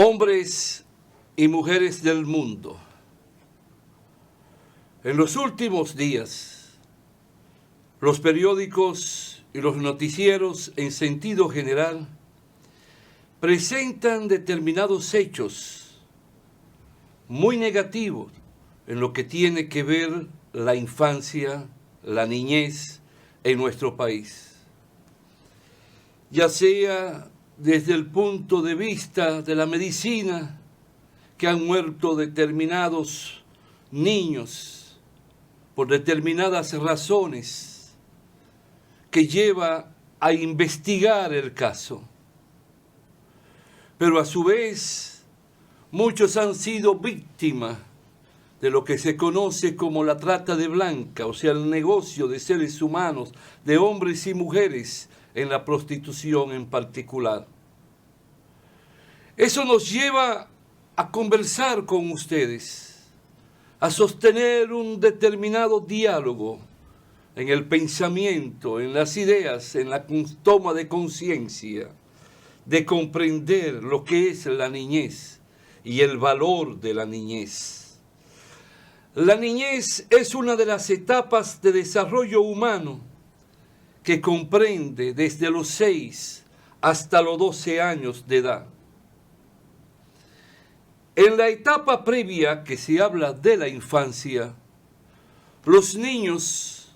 Hombres y mujeres del mundo, en los últimos días, los periódicos y los noticieros en sentido general presentan determinados hechos muy negativos en lo que tiene que ver la infancia, la niñez en nuestro país. Ya sea desde el punto de vista de la medicina, que han muerto determinados niños por determinadas razones, que lleva a investigar el caso. Pero a su vez, muchos han sido víctimas de lo que se conoce como la trata de blanca, o sea, el negocio de seres humanos, de hombres y mujeres, en la prostitución en particular. Eso nos lleva a conversar con ustedes, a sostener un determinado diálogo en el pensamiento, en las ideas, en la toma de conciencia, de comprender lo que es la niñez y el valor de la niñez. La niñez es una de las etapas de desarrollo humano que comprende desde los 6 hasta los 12 años de edad. En la etapa previa que se habla de la infancia, los niños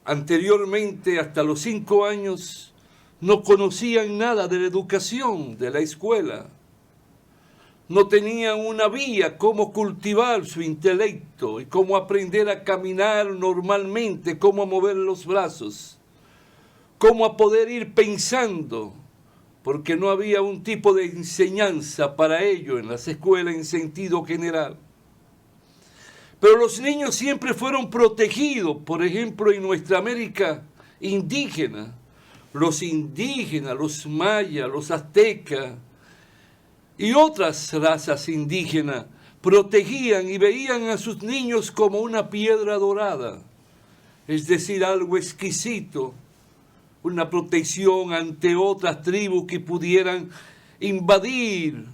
anteriormente hasta los 5 años no conocían nada de la educación, de la escuela. No tenían una vía cómo cultivar su intelecto y cómo aprender a caminar normalmente, cómo mover los brazos, cómo a poder ir pensando, porque no había un tipo de enseñanza para ello en las escuelas en sentido general. Pero los niños siempre fueron protegidos, por ejemplo, en nuestra América indígena, los mayas, los aztecas y otras razas indígenas protegían y veían a sus niños como una piedra dorada, es decir, algo exquisito, una protección ante otras tribus que pudieran invadir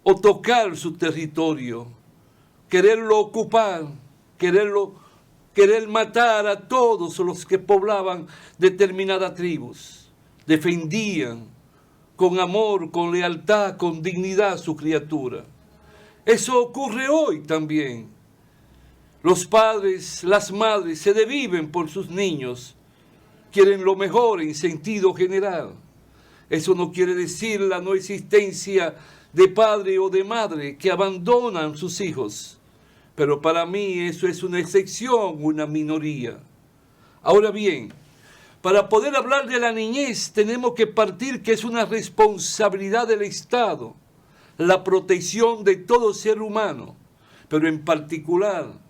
o tocar su territorio, quererlo ocupar, querer matar a todos los que poblaban determinadas tribus. Defendían con amor, con lealtad, con dignidad su criatura. Eso ocurre hoy también. Los padres, las madres se desviven por sus niños, quieren lo mejor en sentido general. Eso no quiere decir la no existencia de padre o de madre que abandonan sus hijos. Pero para mí eso es una excepción, una minoría. Ahora bien, para poder hablar de la niñez tenemos que partir que es una responsabilidad del Estado, la protección de todo ser humano, pero en particular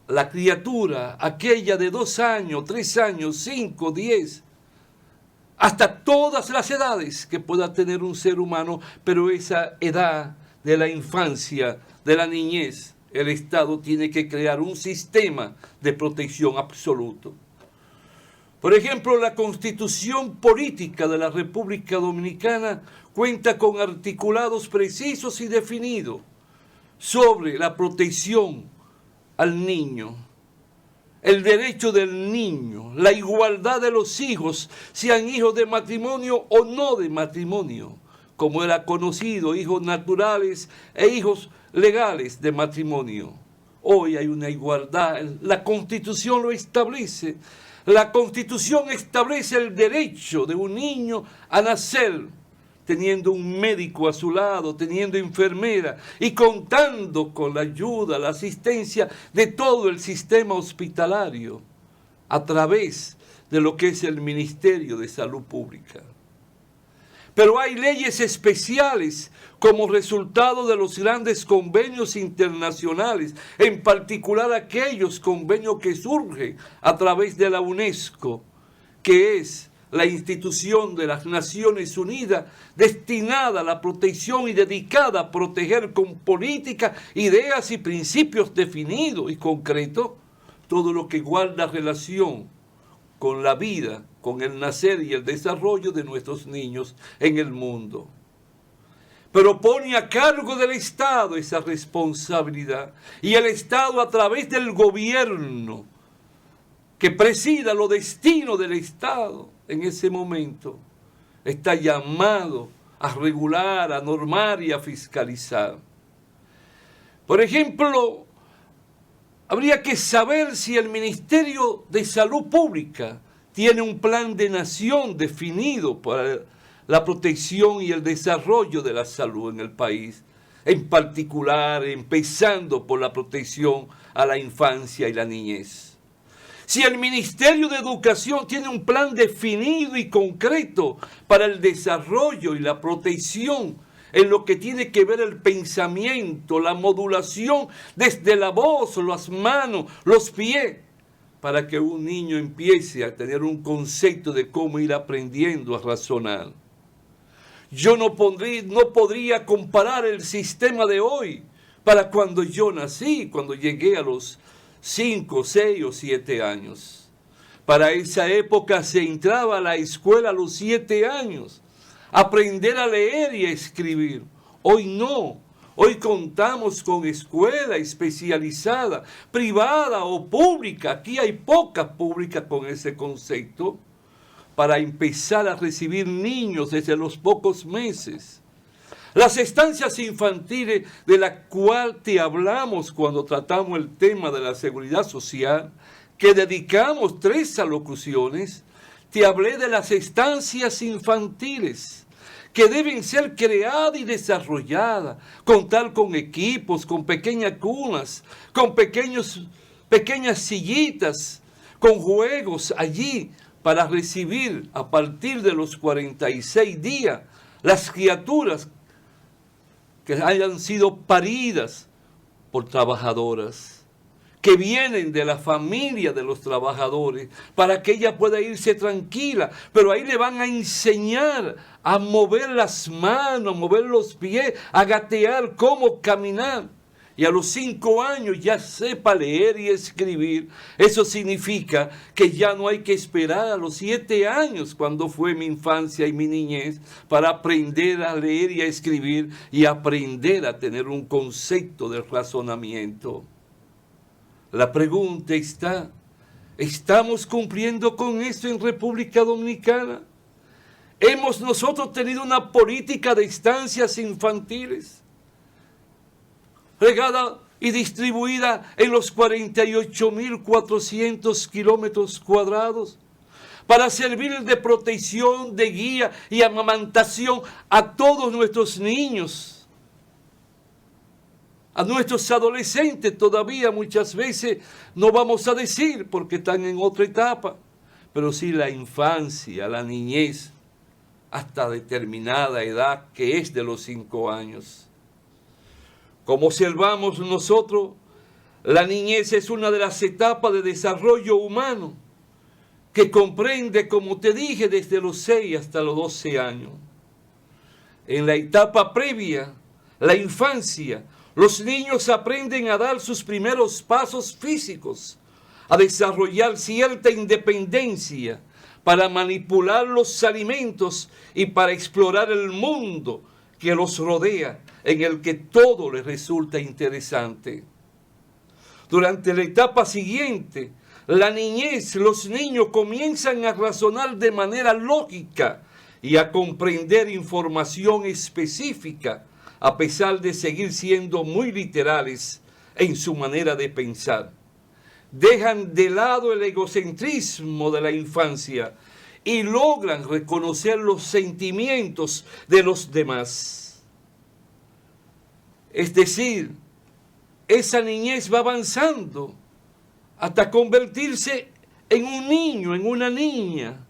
la criatura, aquella de 2 años, 3 años, 5, 10, hasta todas las edades que pueda tener un ser humano, pero esa edad de la infancia, de la niñez, el Estado tiene que crear un sistema de protección absoluto. Por ejemplo, la Constitución Política de la República Dominicana cuenta con articulados precisos y definidos sobre la protección al niño, el derecho del niño, la igualdad de los hijos, sean hijos de matrimonio o no de matrimonio, como era conocido, hijos naturales e hijos legales de matrimonio. Hoy hay una igualdad, la Constitución lo establece. La Constitución establece el derecho de un niño a nacer teniendo un médico a su lado, teniendo enfermera y contando con la ayuda, la asistencia de todo el sistema hospitalario a través de lo que es el Ministerio de Salud Pública. Pero hay leyes especiales como resultado de los grandes convenios internacionales, en particular aquellos convenios que surgen a través de la UNESCO, que es la institución de las Naciones Unidas destinada a la protección y dedicada a proteger con política, ideas y principios definidos y concretos todo lo que guarda relación con la vida, con el nacer y el desarrollo de nuestros niños en el mundo. pero pone a cargo del Estado esa responsabilidad. Y el Estado, a través del gobierno que presida los destinos del Estado en ese momento, está llamado a regular, a normar y a fiscalizar. Por ejemplo, habría que saber si el Ministerio de Salud Pública tiene un plan de nación definido para la protección y el desarrollo de la salud en el país, en particular empezando por la protección a la infancia y la niñez. Si el Ministerio de Educación tiene un plan definido y concreto para el desarrollo y la protección en lo que tiene que ver el pensamiento, la modulación desde la voz, las manos, los pies, para que un niño empiece a tener un concepto de cómo ir aprendiendo a razonar. Yo no podría comparar el sistema de hoy para cuando yo nací, cuando llegué a los 5, 6 o 7 años. Para esa época se entraba a la escuela a los 7 años, aprender a leer y a escribir. Hoy no. Hoy contamos con escuela especializada, privada o pública. Aquí hay pocas públicas con ese concepto, para empezar a recibir niños desde los pocos meses. Las estancias infantiles, de las cuales te hablamos cuando tratamos el tema de la seguridad social, que dedicamos 3 alocuciones, te hablé de las estancias infantiles, que deben ser creadas y desarrolladas, contar con equipos, con pequeñas cunas, con pequeñas sillitas, con juegos allí, para recibir a partir de los 46 días las criaturas que hayan sido paridas por trabajadoras, que vienen de la familia de los trabajadores, para que ella pueda irse tranquila. Pero ahí le van a enseñar a mover las manos, a mover los pies, a gatear, cómo caminar. Y a los 5 años ya sepa leer y escribir. Eso significa que ya no hay que esperar a los 7 años, cuando fue mi infancia y mi niñez, para aprender a leer y a escribir y aprender a tener un concepto de razonamiento. La pregunta está, ¿estamos cumpliendo con esto en República Dominicana? ¿Hemos nosotros tenido una política de estancias infantiles regada y distribuida en los 48.400 kilómetros cuadrados, para servir de protección, de guía y amamantación a todos nuestros niños, a nuestros adolescentes? Todavía muchas veces no vamos a decir porque están en otra etapa, pero sí la infancia, la niñez, hasta determinada edad, que es de los 5 años. Como observamos nosotros, la niñez es una de las etapas de desarrollo humano que comprende, como te dije, desde los 6 hasta los 12 años. En la etapa previa, la infancia, los niños aprenden a dar sus primeros pasos físicos, a desarrollar cierta independencia para manipular los alimentos y para explorar el mundo que los rodea, en el que todo les resulta interesante. Durante la etapa siguiente, la niñez, los niños comienzan a razonar de manera lógica y a comprender información específica, a pesar de seguir siendo muy literales en su manera de pensar. Dejan de lado el egocentrismo de la infancia y logran reconocer los sentimientos de los demás. Es decir, esa niñez va avanzando hasta convertirse en un niño, en una niña,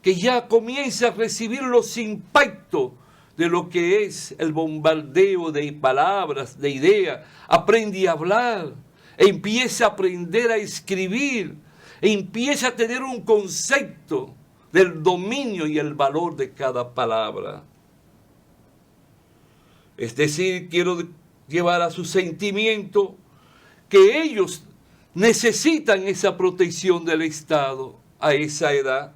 que ya comienza a recibir los impactos de lo que es el bombardeo de palabras, de ideas. Aprende a hablar, empieza a aprender a escribir, empieza a tener un concepto del dominio y el valor de cada palabra. Es decir, quiero llevar a su sentimiento que ellos necesitan esa protección del Estado a esa edad.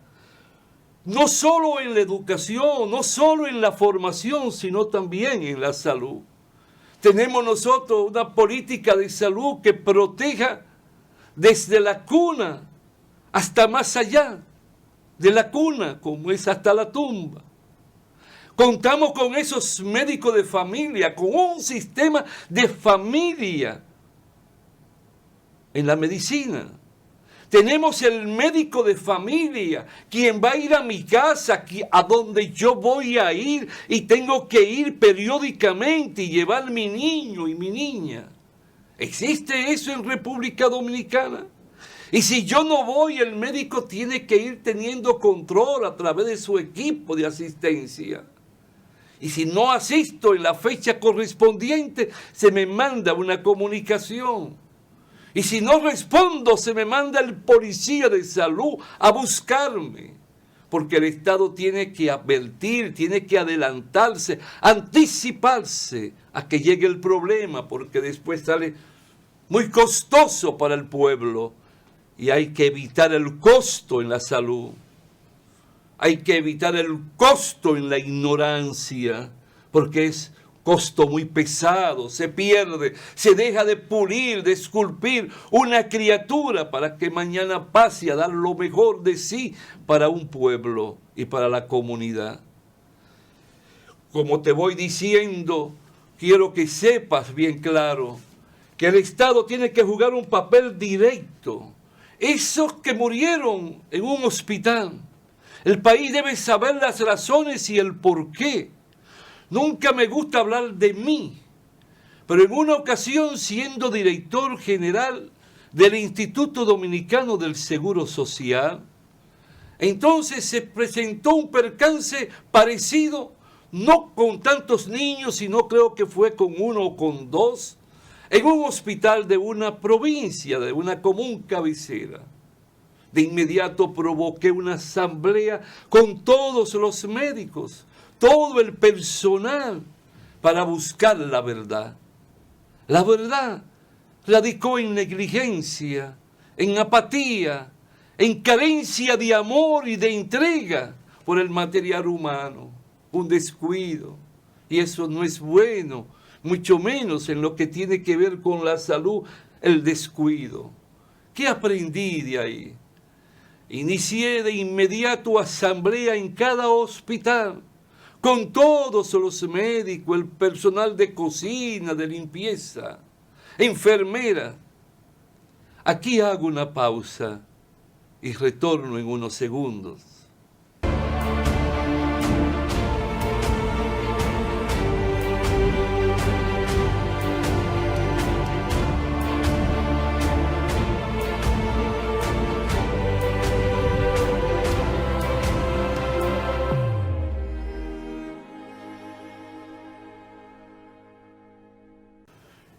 no solo en la educación, no solo en la formación, sino también en la salud. Tenemos nosotros una política de salud que proteja desde la cuna hasta más allá de la cuna, como es hasta la tumba. Contamos con esos médicos de familia, con un sistema de familia en la medicina. Tenemos el médico de familia, quien va a ir a mi casa, a donde yo voy a ir y tengo que ir periódicamente y llevar mi niño y mi niña. ¿Existe eso en República Dominicana? Y si yo no voy, el médico tiene que ir teniendo control a través de su equipo de asistencia. Y si no asisto en la fecha correspondiente, se me manda una comunicación. Y si no respondo, se me manda el policía de salud a buscarme. Porque el Estado tiene que advertir, tiene que adelantarse, anticiparse a que llegue el problema, porque después sale muy costoso para el pueblo. Y hay que evitar el costo en la salud. Hay que evitar el costo en la ignorancia, porque es costo muy pesado, se pierde, se deja de pulir, de esculpir una criatura para que mañana pase a dar lo mejor de sí para un pueblo y para la comunidad. Como te voy diciendo, quiero que sepas bien claro que el Estado tiene que jugar un papel directo. Esos que murieron en un hospital, el país debe saber las razones y el porqué. Nunca me gusta hablar de mí, pero en una ocasión, siendo director general del Instituto Dominicano del Seguro Social, entonces se presentó un percance parecido, no con tantos niños, sino creo que fue con uno o con dos, en un hospital de una provincia, de una común cabecera. De inmediato provoqué una asamblea con todos los médicos, todo el personal, para buscar la verdad. La verdad radicó en negligencia, en apatía, en carencia de amor y de entrega por el material humano, un descuido. Y eso no es bueno, mucho menos en lo que tiene que ver con la salud, el descuido. ¿Qué aprendí de ahí? Inicié de inmediato asamblea en cada hospital, con todos los médicos, el personal de cocina, de limpieza, enfermera. Aquí hago una pausa y retorno en unos segundos.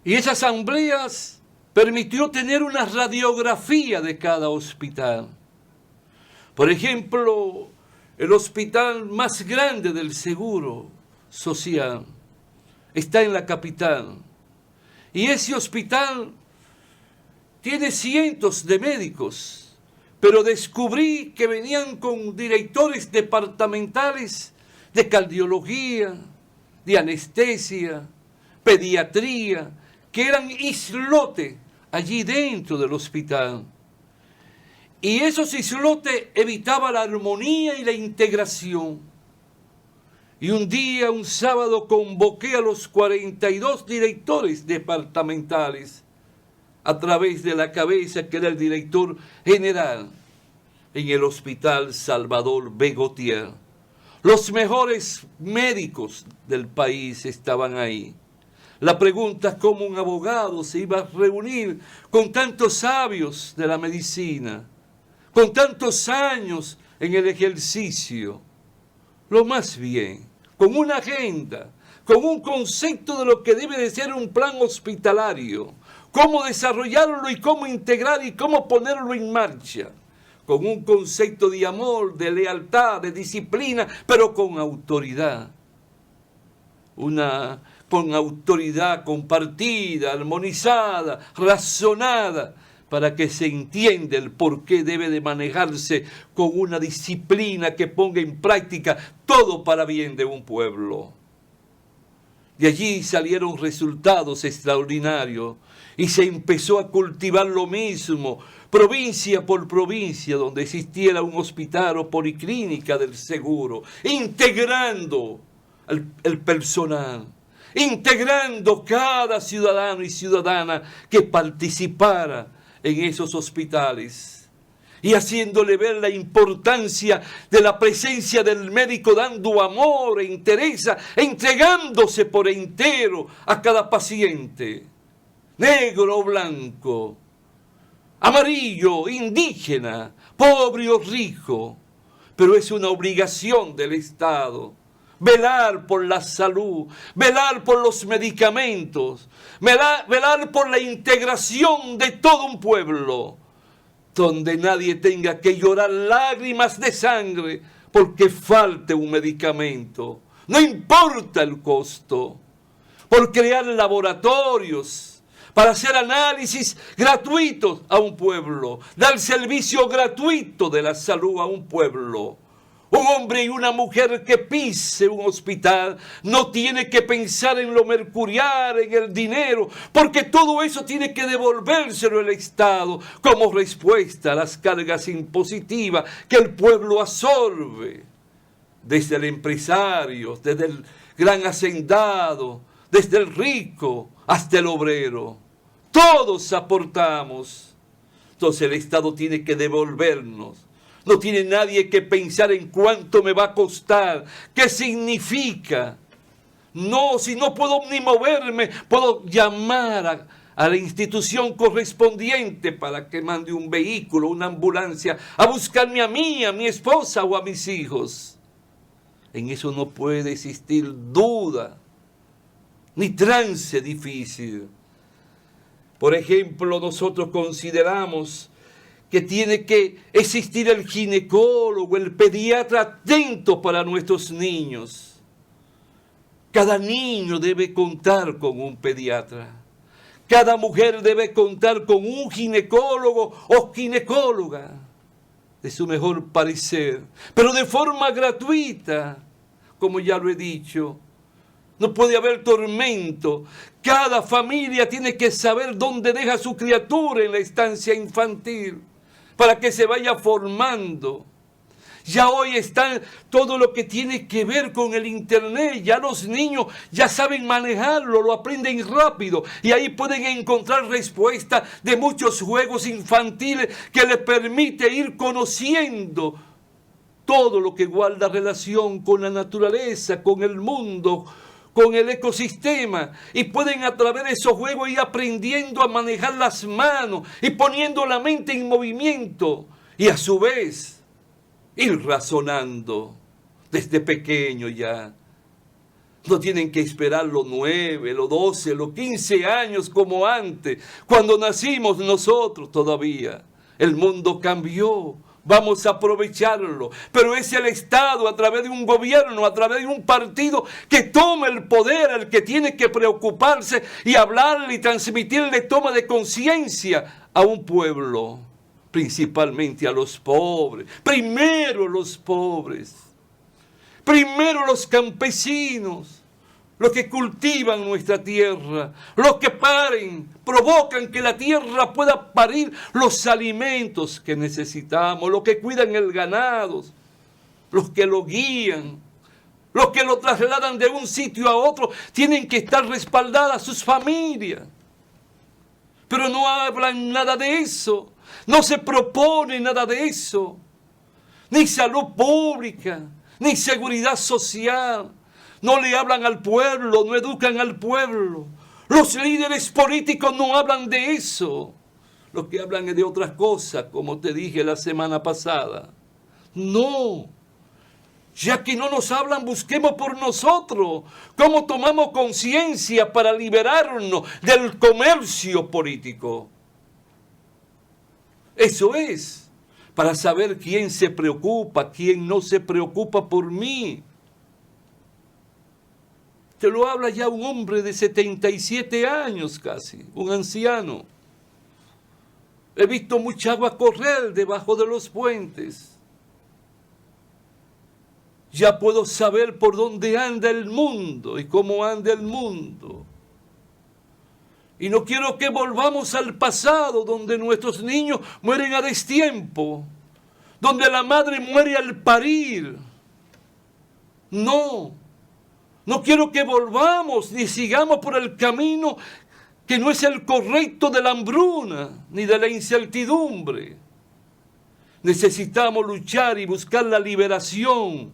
Y esa asamblea permitió tener una radiografía de cada hospital. Por ejemplo, el hospital más grande del Seguro Social está en la capital. Y ese hospital tiene cientos de médicos, pero descubrí que venían con directores departamentales de cardiología, de anestesia, pediatría, que eran islotes allí dentro del hospital. Y esos islotes evitaban la armonía y la integración. Y un día, un sábado, convoqué a los 42 directores departamentales a través de la cabeza que era el director general en el Hospital Salvador B. Gautier. Los mejores médicos del país estaban ahí. La pregunta es cómo un abogado se iba a reunir con tantos sabios de la medicina, con tantos años en el ejercicio. Lo más bien, con una agenda, con un concepto de lo que debe de ser un plan hospitalario, cómo desarrollarlo y cómo integrar y cómo ponerlo en marcha, con un concepto de amor, de lealtad, de disciplina, pero con autoridad. Con autoridad compartida, armonizada, razonada, para que se entienda el por qué debe de manejarse con una disciplina que ponga en práctica todo para bien de un pueblo. De allí salieron resultados extraordinarios y se empezó a cultivar lo mismo, provincia por provincia, donde existiera un hospital o policlínica del seguro, integrando el personal, integrando cada ciudadano y ciudadana que participara en esos hospitales y haciéndole ver la importancia de la presencia del médico, dando amor e interés, entregándose por entero a cada paciente, negro o blanco, amarillo, indígena, pobre o rico. Pero es una obligación del Estado velar por la salud, velar por los medicamentos, velar por la integración de todo un pueblo, donde nadie tenga que llorar lágrimas de sangre porque falte un medicamento. No importa el costo, por crear laboratorios para hacer análisis gratuitos a un pueblo, dar servicio gratuito de la salud a un pueblo. Un hombre y una mujer que pise un hospital no tiene que pensar en lo mercurial, en el dinero, porque todo eso tiene que devolvérselo el Estado como respuesta a las cargas impositivas que el pueblo absorbe. Desde el empresario, desde el gran hacendado, desde el rico hasta el obrero. Todos aportamos. Entonces el Estado tiene que devolvernos. No tiene nadie que pensar en cuánto me va a costar, qué significa. No, si no puedo ni moverme, puedo llamar a la institución correspondiente para que mande un vehículo, una ambulancia, a buscarme a mí, a mi esposa o a mis hijos. En eso no puede existir duda, ni trance difícil. Por ejemplo, nosotros consideramos que tiene que existir el ginecólogo, el pediatra atento para nuestros niños. Cada niño debe contar con un pediatra. Cada mujer debe contar con un ginecólogo o ginecóloga, de su mejor parecer, pero de forma gratuita, como ya lo he dicho. No puede haber tormento. Cada familia tiene que saber dónde deja su criatura en la estancia infantil, para que se vaya formando. Ya hoy está todo lo que tiene que ver con el internet. Ya los niños ya saben manejarlo, lo aprenden rápido. Y ahí pueden encontrar respuesta de muchos juegos infantiles que les permite ir conociendo todo lo que guarda relación con la naturaleza, con el mundo, con el ecosistema, y pueden a través de esos juegos ir aprendiendo a manejar las manos y poniendo la mente en movimiento, y a su vez ir razonando desde pequeño ya. No tienen que esperar los 9, los 12, los 15 años como antes, cuando nacimos nosotros todavía. El mundo cambió. Vamos a aprovecharlo, pero es el Estado a través de un gobierno, a través de un partido que toma el poder, el que tiene que preocuparse y hablarle y transmitirle toma de conciencia a un pueblo, principalmente a los pobres. Primero los pobres, primero los campesinos, los que cultivan nuestra tierra, los que provocan que la tierra pueda parir los alimentos que necesitamos, los que cuidan el ganado, los que lo guían, los que lo trasladan de un sitio a otro, tienen que estar respaldadas sus familias. Pero no hablan nada de eso, no se propone nada de eso, ni salud pública, ni seguridad social. No le hablan al pueblo, no educan al pueblo. Los líderes políticos no hablan de eso. Los que hablan es de otras cosas, como te dije la semana pasada. No. Ya que no nos hablan, busquemos por nosotros. ¿Cómo tomamos conciencia para liberarnos del comercio político? Eso es, para saber quién se preocupa, quién no se preocupa por mí. Te lo habla ya un hombre de 77 años casi, un anciano. He visto mucha agua correr debajo de los puentes. Ya puedo saber por dónde anda el mundo y cómo anda el mundo. Y no quiero que volvamos al pasado, donde nuestros niños mueren a destiempo, donde la madre muere al parir. No quiero que volvamos ni sigamos por el camino que no es el correcto de la hambruna ni de la incertidumbre. Necesitamos luchar y buscar la liberación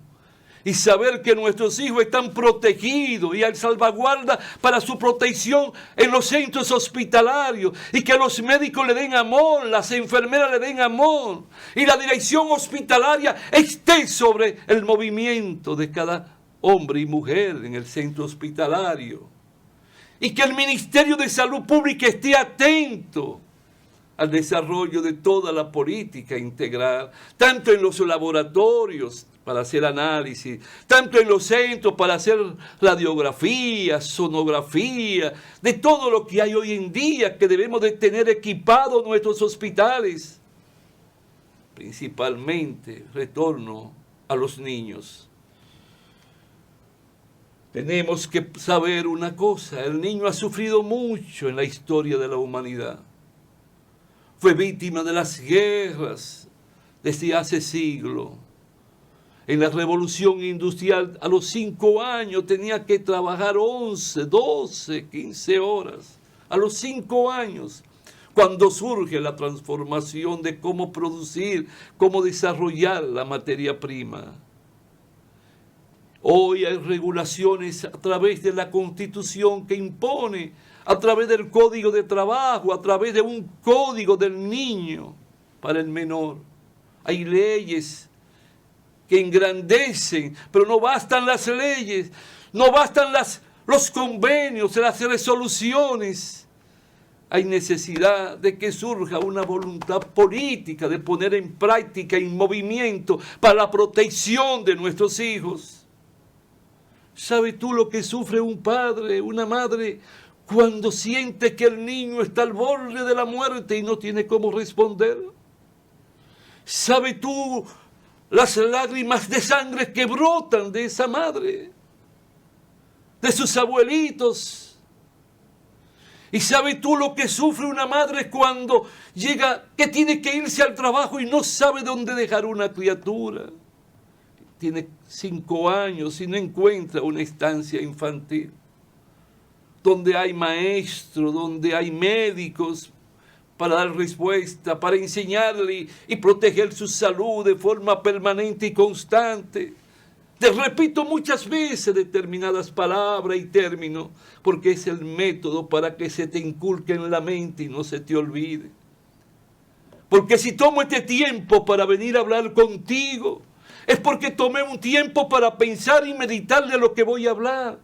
y saber que nuestros hijos están protegidos y hay salvaguarda para su protección en los centros hospitalarios y que los médicos le den amor, las enfermeras le den amor y la dirección hospitalaria esté sobre el movimiento de cada hombre y mujer en el centro hospitalario y que el Ministerio de Salud Pública esté atento al desarrollo de toda la política integral, tanto en los laboratorios para hacer análisis, tanto en los centros para hacer radiografía, sonografía, de todo lo que hay hoy en día que debemos de tener equipados nuestros hospitales. Principalmente, retorno a los niños. Tenemos que saber una cosa, el niño ha sufrido mucho en la historia de la humanidad. Fue víctima de las guerras desde hace siglos. En la revolución industrial, a los 5 años tenía que trabajar 11, 12, 15 horas. A los 5 años, cuando surge la transformación de cómo producir, cómo desarrollar la materia prima. Hoy hay regulaciones a través de la Constitución que impone, a través del Código de Trabajo, a través de un Código del Niño para el menor. Hay leyes que engrandecen, pero no bastan las leyes, no bastan los convenios, las resoluciones. Hay necesidad de que surja una voluntad política de poner en práctica, en movimiento, para la protección de nuestros hijos. ¿Sabes tú lo que sufre un padre, una madre, cuando siente que el niño está al borde de la muerte y no tiene cómo responder? ¿Sabes tú las lágrimas de sangre que brotan de esa madre, de sus abuelitos? ¿Y sabes tú lo que sufre una madre cuando llega, que tiene que irse al trabajo y no sabe dónde dejar una criatura? Tiene 5 años y no encuentra una estancia infantil, donde hay maestros, donde hay médicos para dar respuesta, para enseñarle y proteger su salud de forma permanente y constante. Te repito muchas veces determinadas palabras y términos, porque es el método para que se te inculque en la mente y no se te olvide. Porque si tomo este tiempo para venir a hablar contigo, es porque tomé un tiempo para pensar y meditar de lo que voy a hablar.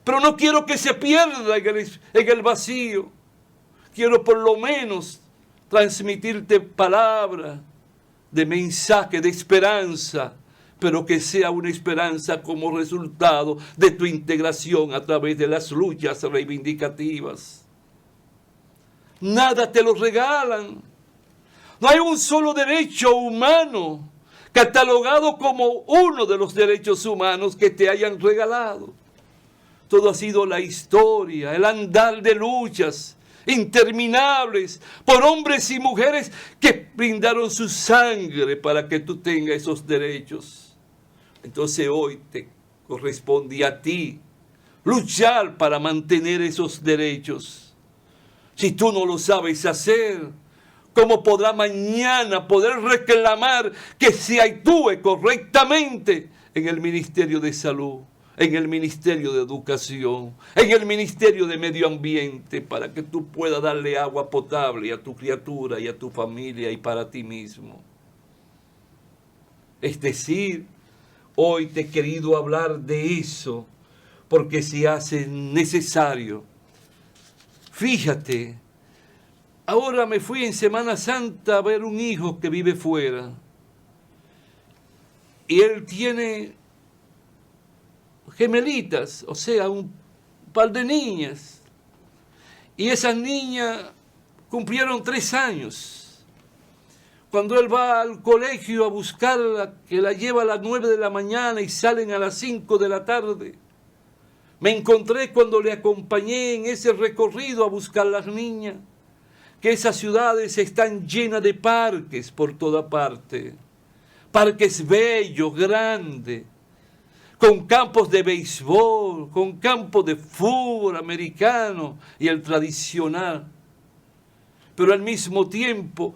Pero no quiero que se pierda en el vacío. Quiero por lo menos transmitirte palabra de mensaje, de esperanza, pero que sea una esperanza como resultado de tu integración a través de las luchas reivindicativas. Nada te lo regalan. No hay un solo derecho humano catalogado como uno de los derechos humanos que te hayan regalado. Todo ha sido la historia, el andar de luchas interminables por hombres y mujeres que brindaron su sangre para que tú tengas esos derechos. Entonces hoy te corresponde a ti luchar para mantener esos derechos. Si tú no lo sabes hacer, ¿cómo podrá mañana poder reclamar que se actúe correctamente en el Ministerio de Salud, en el Ministerio de Educación, en el Ministerio de Medio Ambiente, para que tú puedas darle agua potable a tu criatura y a tu familia y para ti mismo? Es decir, hoy te he querido hablar de eso porque se hace necesario. Fíjate, ahora me fui en Semana Santa a ver un hijo que vive fuera y él tiene gemelitas, o sea, un par de niñas. Y esas niñas cumplieron 3 años. cuando él va al colegio a buscarla, que la lleva a las 9 de la mañana y salen a las 5 de la tarde. Me encontré cuando le acompañé en ese recorrido a buscar a las niñas, que esas ciudades están llenas de parques por toda parte. Parques bellos, grandes, con campos de béisbol, con campos de fútbol americano y el tradicional. Pero al mismo tiempo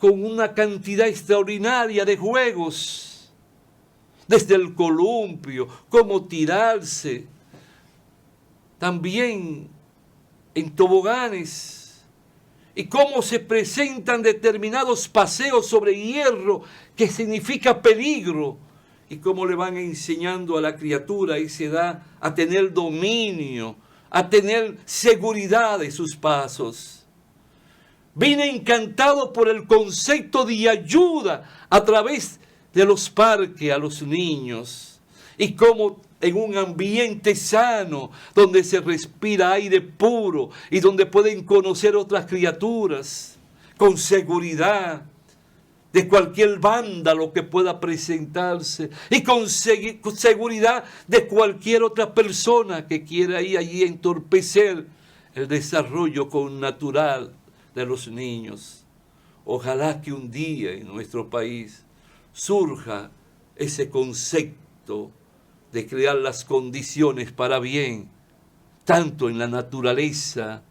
con una cantidad extraordinaria de juegos, desde el columpio, cómo tirarse, también en toboganes, y cómo se presentan determinados paseos sobre hierro, que significa peligro, y cómo le van enseñando a la criatura a esa edad a tener dominio, a tener seguridad de sus pasos. Vine encantado por el concepto de ayuda a través de los parques a los niños, y cómo en un ambiente sano, donde se respira aire puro y donde pueden conocer otras criaturas con seguridad de cualquier vándalo que pueda presentarse, y con seguridad de cualquier otra persona que quiera ir allí a entorpecer el desarrollo natural de los niños. Ojalá que un día en nuestro país surja ese concepto de crear las condiciones para bien, tanto en la naturaleza,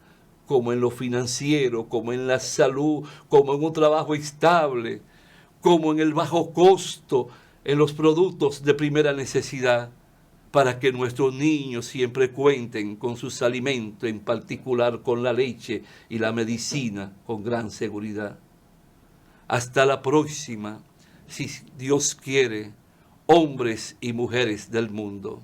como en lo financiero, como en la salud, como en un trabajo estable, como en el bajo costo, en los productos de primera necesidad, para que nuestros niños siempre cuenten con sus alimentos, en particular con la leche y la medicina, con gran seguridad. Hasta la próxima, si Dios quiere, hombres y mujeres del mundo.